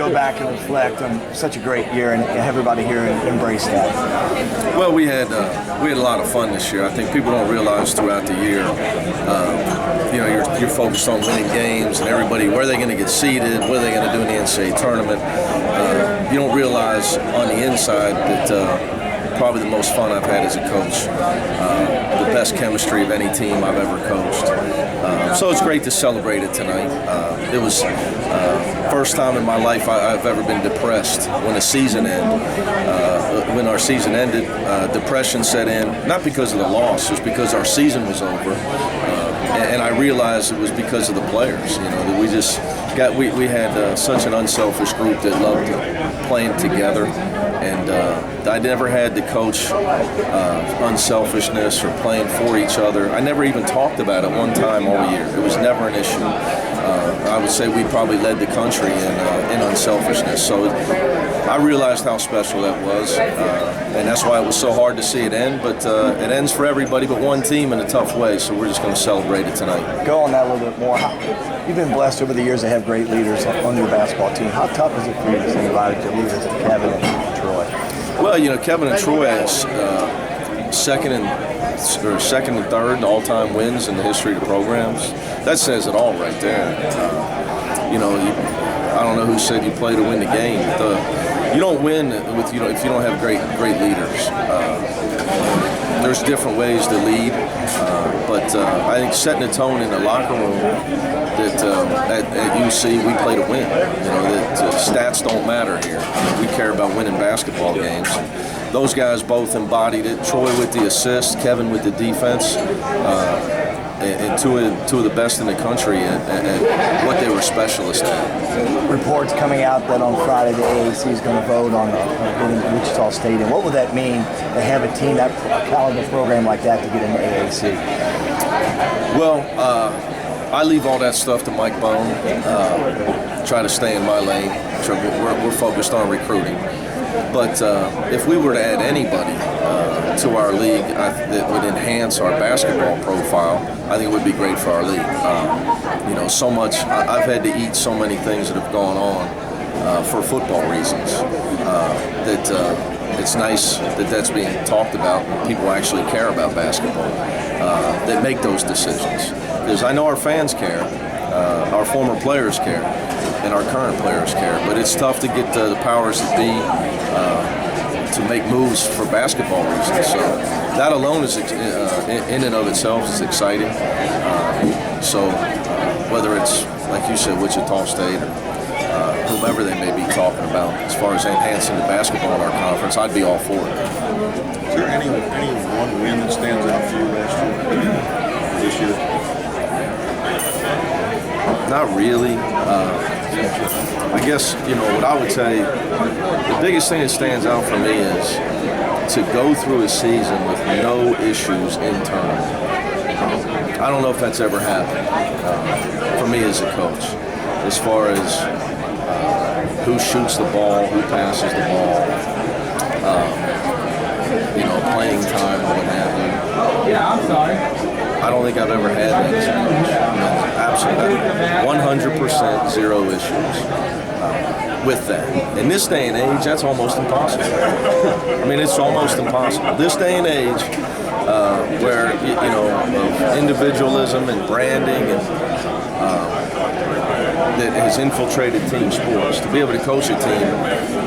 go back and reflect on such a great year and everybody here embrace that? Well, we had a lot of fun this year. I think people don't realize throughout the year, you're focused on winning games and everybody, where are they going to get seeded, what are they going to do in the NCAA tournament. You don't realize on the inside that probably the most fun I've had as a coach, the best chemistry of any team I've ever coached. So it's great to celebrate it tonight. It was first time in my life I've ever been depressed when a season ended. When our season ended, depression set in, not because of the loss, just because our season was over. And I realized it was because of the players. That we had such an unselfish group that loved playing together, and I never had to coach unselfishness or playing for each other. I never even talked about it one time all year. It was never an issue. I would say we probably led the country in unselfishness. So I realized how special that was, and that's why it was so hard to see it end. But it ends for everybody but one team in a tough way, so we're just going to celebrate it tonight. Go on that a little bit more. You've been blessed over the years to have great leaders on your basketball team. How tough is it for you to say goodbye to leaders like Kevin and Troy? Well, Kevin and Troy has second and third all-time wins in the history of the programs. That says it all right there. I don't know who said you play to win the game. You don't win if you don't have great leaders. There's different ways to lead, but I think setting a tone in the locker room that at UC we play to win. That stats don't matter here. We care about winning basketball games. Those guys both embodied it. Troy with the assist, Kevin with the defense, and two of the best in the country at what they were specialists at. Reports coming out that on Friday the AAC is going to vote on getting Wichita State in. What would that mean to have a team, a caliber program like that, to get in the AAC? Well, I leave all that stuff to Mike Bone. Try to stay in my lane. We're focused on recruiting. But if we were to add anybody to our league that would enhance our basketball profile, I think it would be great for our league. So much, I've had to eat so many things that have gone on for football reasons that it's nice that that's being talked about and people actually care about basketball that make those decisions. Because I know our fans care, our former players care, and our current players care, but it's tough to get the powers that be to make moves for basketball reasons. So that alone is in and of itself is exciting. So whether it's, like you said, Wichita State or whomever they may be talking about as far as enhancing the basketball in our conference, I'd be all for it. Is there any one win that stands out for you this year? Not really. I guess, what I would say, the biggest thing that stands out for me is to go through a season with no issues internally. I don't know if that's ever happened for me as a coach, as far as who shoots the ball, who passes the ball, playing time or what have you. Yeah, I'm sorry. I don't think I've ever had that as a coach. Absolutely. 100% zero issues with that. In this day and age, that's almost impossible. It's almost impossible. This day and age, where, individualism and branding and that has infiltrated team sports, to be able to coach a team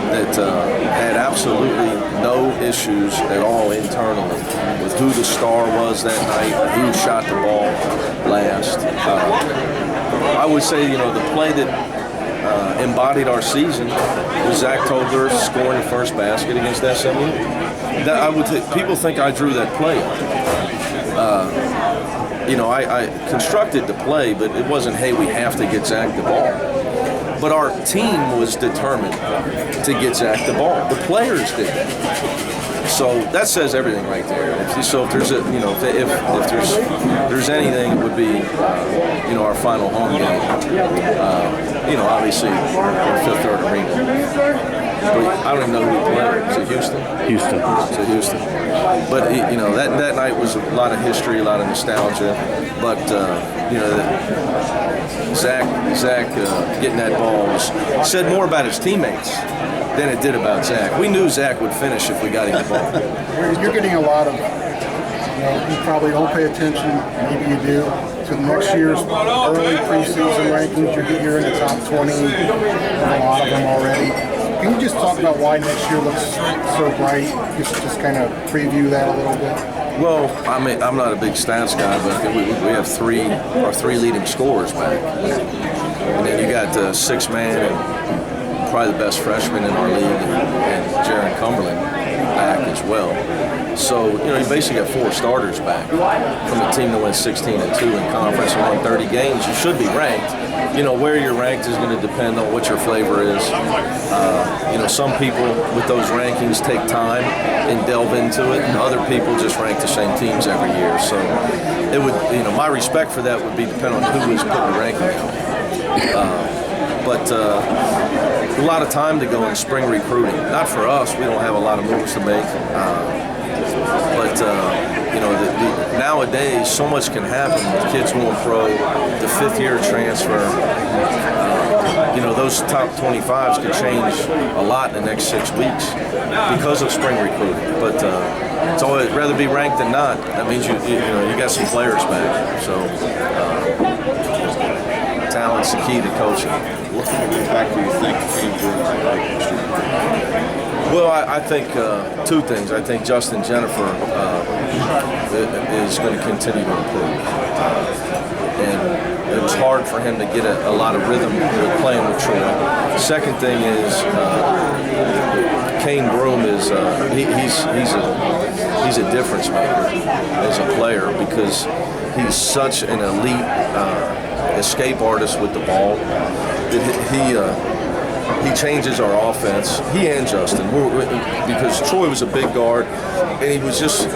that had absolutely no issues at all internally with who the star was that night, who shot the ball last. I would say, the play that embodied our season was Zach Tolger scoring the first basket against SMU. People think I drew that play. I constructed the play, but it wasn't, hey, we have to get Zach the ball. But our team was determined to get Zach the ball. The players did. So that says everything right there. So if there's if there's anything, it would be our final home game. Obviously, Fifth Third Arena. I don't even know who we played. Was it Houston? Houston. To Houston. But you know, that night was a lot of history, a lot of nostalgia. But you know, Zach getting that ball said more about his teammates than it did about Zach. We knew Zach would finish if we got him the ball. You're getting a lot of, you probably don't pay attention, maybe you do, to next year's early preseason rankings. You're in the top 20, a lot of them already. Can you just talk about why next year looks so bright? Just kind of preview that a little bit. Well, I mean, I'm not a big stats guy, but we have our three leading scorers back. And then you got 6-man and probably the best freshman in our league, and Jaron Cumberland back as well. So, you know, you basically got 4 starters back from a team that went 16-2 in conference and won 30 games. You should be ranked. You know, where you're ranked is going to depend on what your flavor is. You know, some people with those rankings take time and delve into it, and other people just rank the same teams every year. So it would, you know, my respect for that would be dependent on who is putting the ranking out. But a lot of time to go in spring recruiting. Not for us, we don't have a lot of moves to make. But you know, nowadays so much can happen with kids going pro, the 5th-year transfer. You know, those top 25s could change a lot in the next 6 weeks because of spring recruiting. But it's always rather be ranked than not. That means you got some players back. So talent's the key to coaching. What kind of impact do you think Cambridge will make next year? Well, I think 2 things. I think Justin Jennifer is going to continue to improve. And it was hard for him to get a lot of rhythm with playing with Troy. Second thing is Kane Broom is he's a difference maker as a player because he's such an elite escape artist with the ball that he changes our offense. He and Justin, because Troy was a big guard, and he was just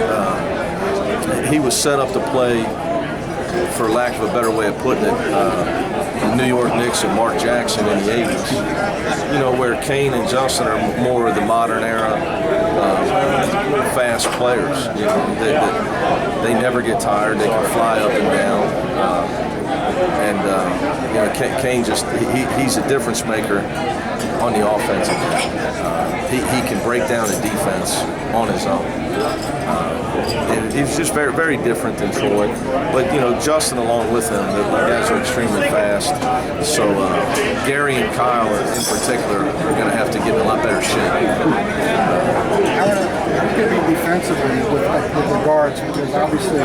he was set up to play, for lack of a better way of putting it, the New York Knicks and Mark Jackson in the 80s. You know, where Kane and Justin are more of the modern era fast players. You know, they never get tired. They can fly up and down. You know, Kane he's a difference maker on the offensive end. He can break down a defense on his own. And he's just very, very different than Troy. But, you know, Justin along with him, the guys are extremely fast. So Gary and Kyle in particular are going to have to get in a lot better shape. How could it be defensively with the guards? Because obviously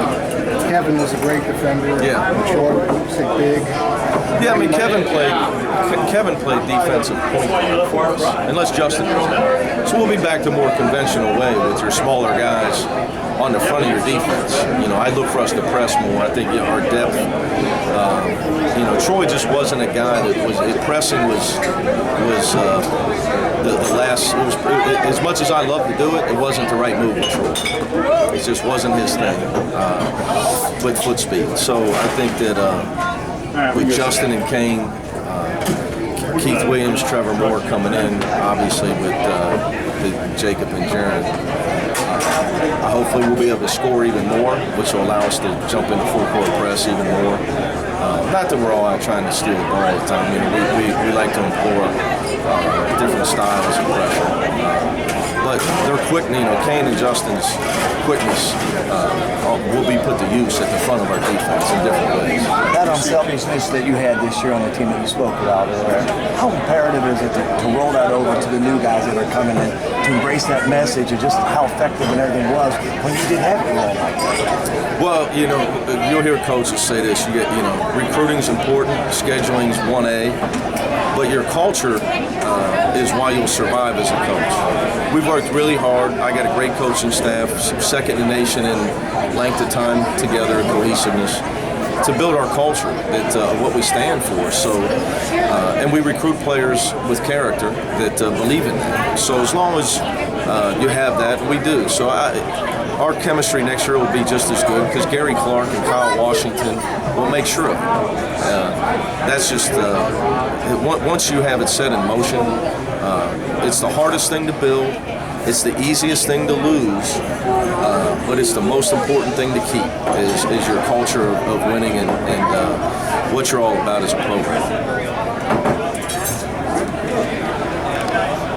Kevin was a great defender. Yeah. Troy was big. Yeah, I mean, Kevin played defensive point guard for us, unless Justin was there. So we'll be back to more conventional way with your smaller guys on the front of your defense. You know, I look for us to press more. I think, you know, our depth. You know, Troy just wasn't a guy that was pressing was the last. It was, as much as I love to do it, it wasn't the right move with Troy. It just wasn't his thing with foot speed. So I think that. With Justin and Kane, Keith Williams, Trevor Moore coming in, obviously with Jacob and Jaron. Hopefully we'll be able to score even more, which will allow us to jump into full court press even more. Not that we're all out trying to steal the ball all the time. You know, we like to employ different styles of pressure. But their quick, you know, Kane and Justin's quickness will be put to use at the front of our defense in different ways. That unselfishness that you had this year on the team that you spoke about earlier, how imperative is it to roll that over to the new guys that are coming in, to embrace that message and just how effective and everything was when you did have it roll like that? Well, you know, you'll hear coaches say this. You get, you know, recruiting's important, scheduling's 1A, but your culture is why you'll survive as a coach. We've worked really hard. I got a great coaching staff, second in the nation in length of time together, cohesiveness, to build our culture, that what we stand for. So, and we recruit players with character that believe in that. So as long as you have that, we do. So our chemistry next year will be just as good because Gary Clark and Kyle Washington will make sure of it. That's just once you have it set in motion, it's the hardest thing to build. It's the easiest thing to lose, but it's the most important thing to keep is your culture of winning and what you're all about as a program.